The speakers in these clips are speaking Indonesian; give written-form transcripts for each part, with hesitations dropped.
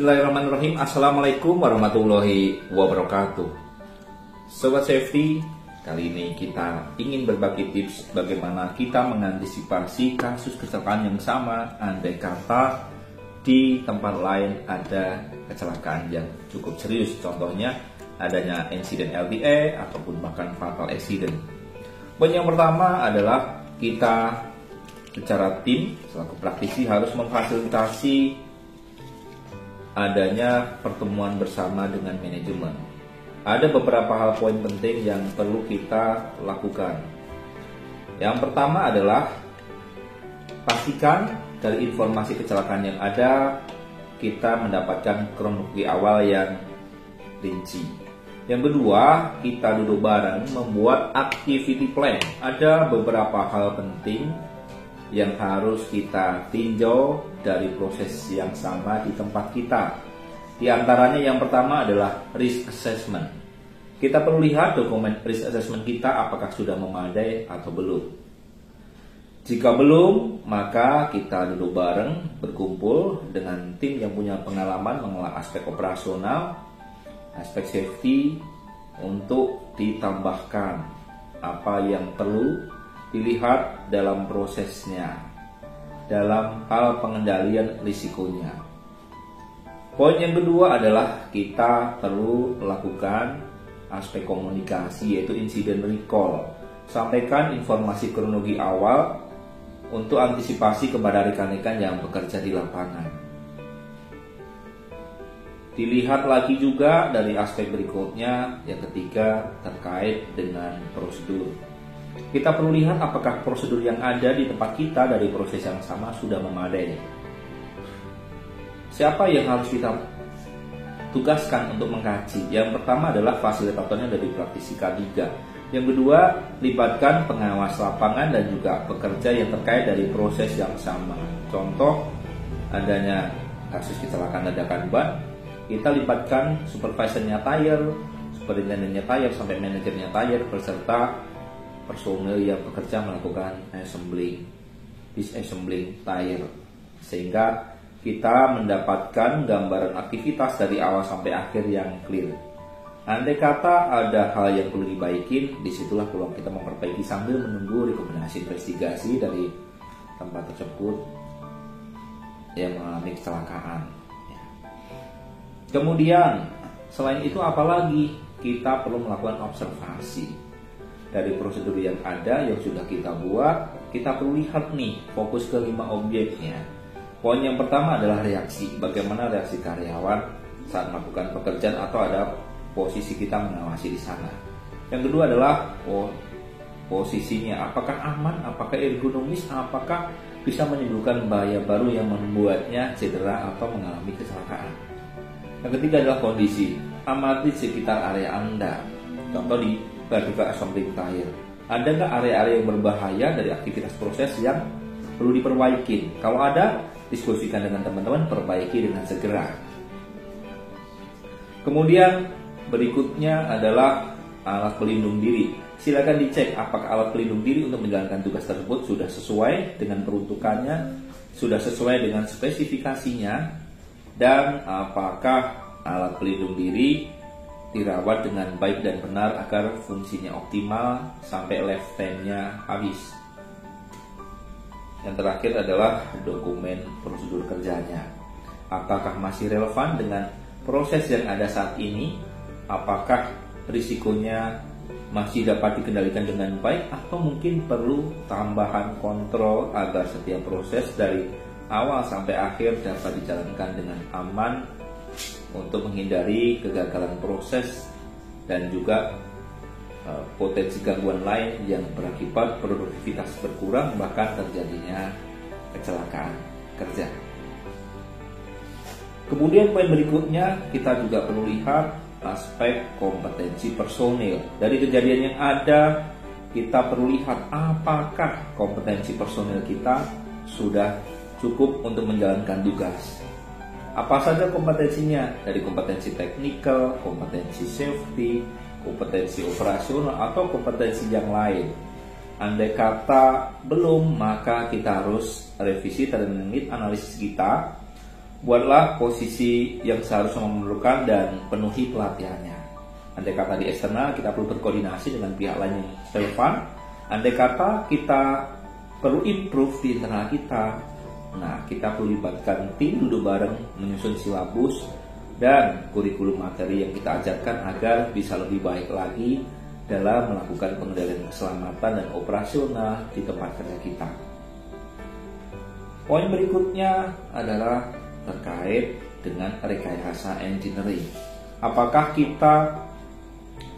Bismillahirrahmanirrahim. Assalamualaikum warahmatullahi wabarakatuh. Sobat Safety, kali ini kita ingin berbagi tips bagaimana kita mengantisipasi kasus kecelakaan yang sama andai kata di tempat lain ada kecelakaan yang cukup serius. Contohnya adanya insiden LTA ataupun bahkan fatal accident. Poin yang pertama adalah kita secara tim selaku praktisi harus memfasilitasi adanya pertemuan bersama dengan manajemen. Ada beberapa hal poin penting yang perlu kita lakukan. Yang pertama adalah pastikan dari informasi kecelakaan yang ada kita mendapatkan kronologi awal yang rinci. Yang kedua, kita duduk bareng membuat activity plan. Ada beberapa hal penting yang harus kita tinjau dari proses yang sama di tempat kita. Di antaranya yang pertama adalah risk assessment. Kita perlu lihat dokumen risk assessment kita apakah sudah memadai atau belum. Jika belum, maka kita duduk bareng, berkumpul dengan tim yang punya pengalaman mengelola aspek operasional, aspek safety, untuk ditambahkan apa yang perlu dilihat dalam prosesnya, dalam hal pengendalian risikonya. Poin yang kedua adalah kita perlu melakukan aspek komunikasi, yaitu incident recall. Sampaikan informasi kronologi awal untuk antisipasi kepada rekan-rekan yang bekerja di lapangan. Dilihat lagi juga dari aspek berikutnya, yang ketiga terkait dengan prosedur. Kita perlu lihat apakah prosedur yang ada di tempat kita dari proses yang sama sudah memadai. Siapa yang harus kita tugaskan untuk mengkaji? Yang pertama adalah fasilitatornya dari praktisi K3. Yang kedua, libatkan pengawas lapangan dan juga pekerja yang terkait dari proses yang sama. Contoh, adanya kasus kecelakaan dadakan ban, kita libatkan supervisornya tire, superintendennya tire, sampai manajernya tire, beserta personel yang bekerja melakukan disassembling tire, sehingga kita mendapatkan gambaran aktivitas dari awal sampai akhir yang clear. Andai kata ada hal yang perlu dibaikin, disitulah peluang kita memperbaiki sambil menunggu rekomendasi investigasi dari tempat tersebut yang mengalami kecelakaan. Kemudian selain itu apalagi kita perlu melakukan observasi dari prosedur yang ada yang sudah kita buat. Kita perlu lihat nih, fokus ke 5 objeknya. Poin yang pertama adalah reaksi. Bagaimana reaksi karyawan saat melakukan pekerjaan atau ada posisi kita mengawasi di sana. Yang kedua adalah posisinya, apakah aman, apakah ergonomis, apakah bisa menimbulkan bahaya baru yang membuatnya cedera atau mengalami kecelakaan. Yang ketiga adalah kondisi. Amati sekitar area Anda. Contoh di vertical assembling tire. Ada nggak area-area yang berbahaya dari aktivitas proses yang perlu diperbaiki? Kalau ada, diskusikan dengan teman-teman, perbaiki dengan segera. Kemudian berikutnya adalah alat pelindung diri. Silakan dicek apakah alat pelindung diri untuk menjalankan tugas tersebut sudah sesuai dengan peruntukannya, sudah sesuai dengan spesifikasinya, dan apakah alat pelindung diri dirawat dengan baik dan benar agar fungsinya optimal sampai lifetime-nya habis. Yang terakhir adalah dokumen prosedur kerjanya. Apakah masih relevan dengan proses yang ada saat ini? Apakah risikonya masih dapat dikendalikan dengan baik atau mungkin perlu tambahan kontrol agar setiap proses dari awal sampai akhir dapat dijalankan dengan aman untuk menghindari kegagalan proses dan juga potensi gangguan lain yang berakibat produktivitas berkurang bahkan terjadinya kecelakaan kerja. Kemudian poin berikutnya kita juga perlu lihat aspek kompetensi personil. Dari kejadian yang ada kita perlu lihat apakah kompetensi personil kita sudah cukup untuk menjalankan tugas. Apa saja kompetensinya? Dari kompetensi teknikal, kompetensi safety, kompetensi operasional, atau kompetensi yang lain. Andai kata belum, maka kita harus revisi terkait analisis kita buatlah posisi yang seharusnya memerlukan dan penuhi pelatihannya. Andai kata di eksternal kita perlu berkoordinasi dengan pihak lain yang relevan. Andai kata kita perlu improve di internal kita, nah kita perlu libatkan tim duduk bareng menyusun silabus dan kurikulum materi yang kita ajarkan agar bisa lebih baik lagi dalam melakukan pengendalian keselamatan dan operasional di tempat kerja kita. Poin berikutnya adalah terkait dengan rekayasa engineering. Apakah kita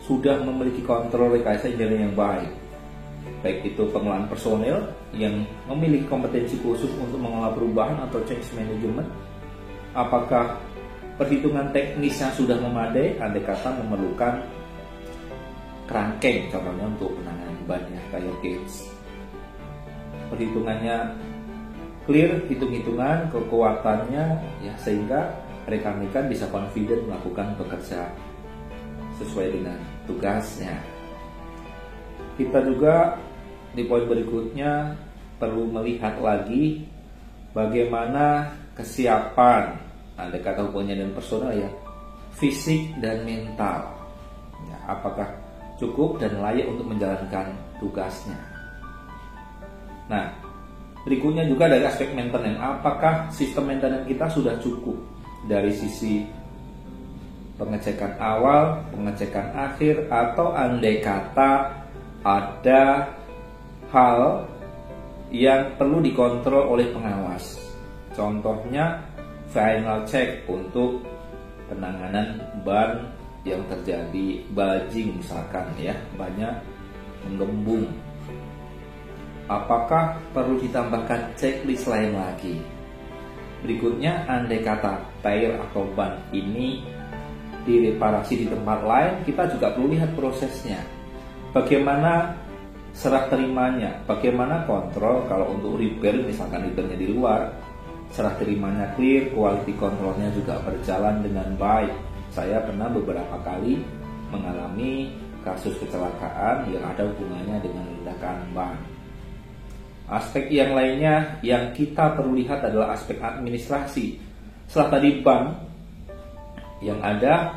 sudah memiliki kontrol rekayasa engineering yang baik? Baik itu pengelolaan personel yang memiliki kompetensi khusus untuk mengelola perubahan atau change management. Apakah perhitungan teknisnya sudah memadai, andai kata memerlukan kerangkeng contohnya untuk penanganan bannya kayak gauge. Perhitungannya clear, hitung-hitungan kekuatannya ya, sehingga rekan-rekan bisa confident melakukan bekerja sesuai dengan tugasnya. Kita juga di poin berikutnya perlu melihat lagi bagaimana kesiapan andai kata hubungannya dengan personal ya, fisik dan mental ya, apakah cukup dan layak untuk menjalankan tugasnya. Nah, berikutnya juga dari aspek maintenance, apakah sistem maintenance kita sudah cukup dari sisi pengecekan awal, pengecekan akhir, atau andai kata ada hal yang perlu dikontrol oleh pengawas. Contohnya final check untuk penanganan ban yang terjadi bulging misalkan ya, banyak menggembung. Apakah perlu ditambahkan checklist lain lagi? Berikutnya, andai kata tire atau ban ini direparasi di tempat lain, kita juga perlu lihat prosesnya. Bagaimana serah terimanya, bagaimana kontrol kalau untuk repair, misalkan repairnya di luar, serah terimanya clear, quality controlnya juga berjalan dengan baik. Saya pernah beberapa kali mengalami kasus kecelakaan yang ada hubungannya dengan ledakan ban. Aspek yang lainnya yang kita perlu lihat adalah aspek administrasi. Setelah tadi ban yang ada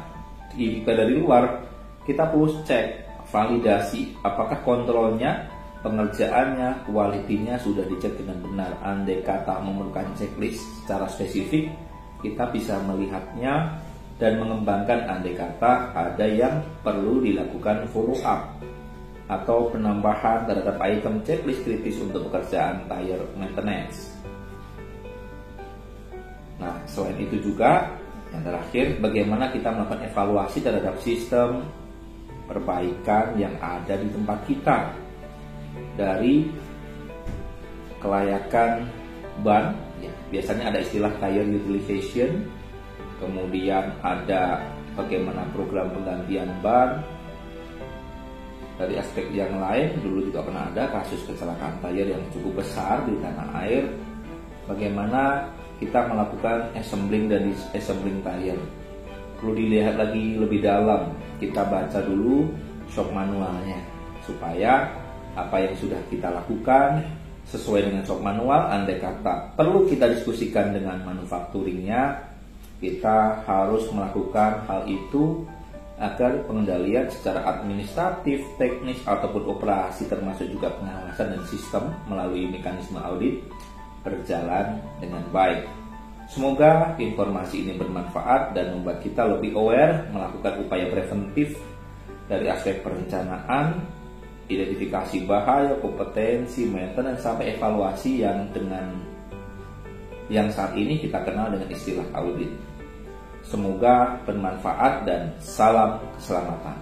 dari luar, kita perlu cek validasi apakah kontrolnya, pengerjaannya, kualitinya sudah dicek dengan benar. Andai kata memerlukan checklist secara spesifik, kita bisa melihatnya dan mengembangkan andai kata ada yang perlu dilakukan follow up atau penambahan terhadap item checklist kritis untuk pekerjaan tire maintenance. Nah, selain itu juga yang terakhir, bagaimana kita melakukan evaluasi terhadap sistem perbaikan yang ada di tempat kita, dari kelayakan ban ya, biasanya ada istilah tire utilization, kemudian ada bagaimana program penggantian ban. Dari aspek yang lain, dulu juga pernah ada kasus kecelakaan tire yang cukup besar di tanah air, bagaimana kita melakukan assembling dan disassembling tire. Perlu dilihat lagi lebih dalam, kita baca dulu shop manualnya supaya apa yang sudah kita lakukan sesuai dengan shop manual. Andai kata perlu kita diskusikan dengan manufakturingnya, kita harus melakukan hal itu agar pengendalian secara administratif, teknis ataupun operasi termasuk juga pengawasan dan sistem melalui mekanisme audit berjalan dengan baik. Semoga informasi ini bermanfaat dan membuat kita lebih aware melakukan upaya preventif dari aspek perencanaan, identifikasi bahaya, kompetensi, maintenance sampai evaluasi yang saat ini kita kenal dengan istilah audit. Semoga bermanfaat dan salam keselamatan.